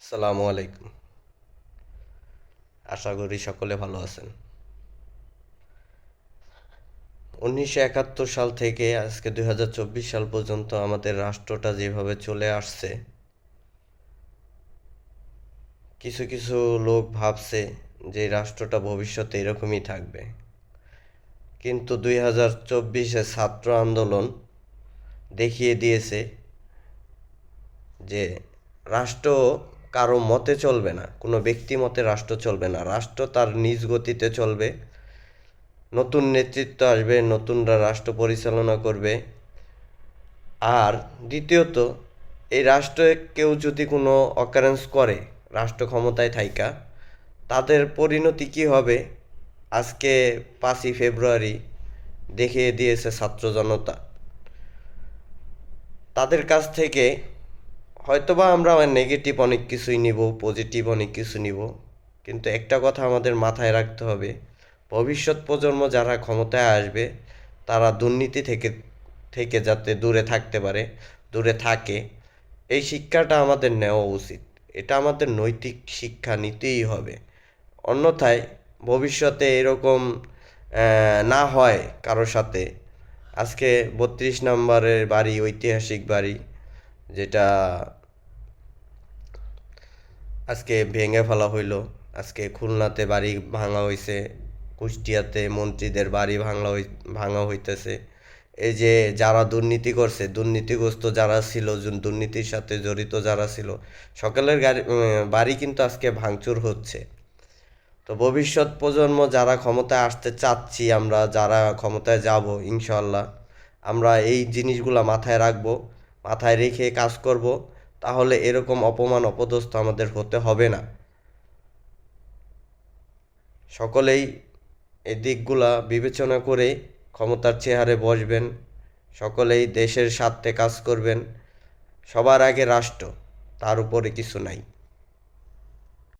আসসালামু আলাইকুম। আশা করি সকলে ভালো আছেন। 1971 সাল থেকে আজকে 2024 সাল পর্যন্ত আমাদের রাষ্ট্রটা যেভাবে চলে আসছে, কিছু কিছু লোক ভাবছে যে এই রাষ্ট্রটা ভবিষ্যতে এরকমই থাকবে। কিন্তু 2024-এ ছাত্র আন্দোলন দেখিয়ে দিয়েছে যে রাষ্ট্র কারো মতে চলবে না, কোনো ব্যক্তি মতে রাষ্ট্র চলবে না। রাষ্ট্র তার নিজ গতিতে চলবে। নতুন নেতৃত্ব আসবে, নতুনরা রাষ্ট্র পরিচালনা করবে। আর দ্বিতীয়ত, এই রাষ্ট্রে কেউ যদি কোনো অকারেন্স করে রাষ্ট্র ক্ষমতায় থাইকা, তাদের পরিণতি কী হবে আজকে 5ই ফেব্রুয়ারি দেখিয়ে দিয়েছে ছাত্র জনতা। তাদের কাছ থেকে হয়তোবা আমরা নেগেটিভ অনেক কিছুই নিব, পজিটিভ অনেক কিছু নিব, কিন্তু একটা কথা আমাদের মাথায় রাখতে হবে, ভবিষ্যৎ প্রজন্ম যারা ক্ষমতায় আসবে তারা দুর্নীতি থেকে থেকে যাতে দূরে থাকতে পারে, দূরে থাকে, এই শিক্ষাটা আমাদের নেওয়া উচিত। এটা আমাদের নৈতিক শিক্ষা নিতেই হবে। অন্যথায় ভবিষ্যতে এরকম না হয় কারোর সাথে। আজকে 32 নম্বরের বাড়ি, ঐতিহাসিক বাড়ি, যেটা আজকে ভেঙে ফেলা হইল। আজকে খুলনাতে বাড়ি ভাঙা হইছে, কুষ্টিয়াতে মন্ত্রীদের বাড়ি ভাঙা হইতেছে। এই যে যারা দুর্নীতি করছে, দুর্নীতিগ্রস্ত যারা ছিল, দুর্নীতির সাথে জড়িত যারা ছিল, সকলের বাড়ি কিন্তু আজকে ভাঙচুর হচ্ছে। তো ভবিষ্যৎ প্রজন্ম যারা ক্ষমতায় আসতে চাচ্ছি, আমরা যারা ক্ষমতায় যাব ইনশাল্লাহ, আমরা এই জিনিসগুলো মাথায় রাখবো, মাথায় রেখে কাজ করব। তাহলে এরকম অপমান অপদস্থ আমাদের হতে হবে না। সকলেই এই দিকগুলা বিবেচনা করে ক্ষমতার চেয়ারে বসবেন। সকলেই দেশের স্বার্থে কাজ করবেন। সবার আগে রাষ্ট্র, তার উপরে কিছু নাই।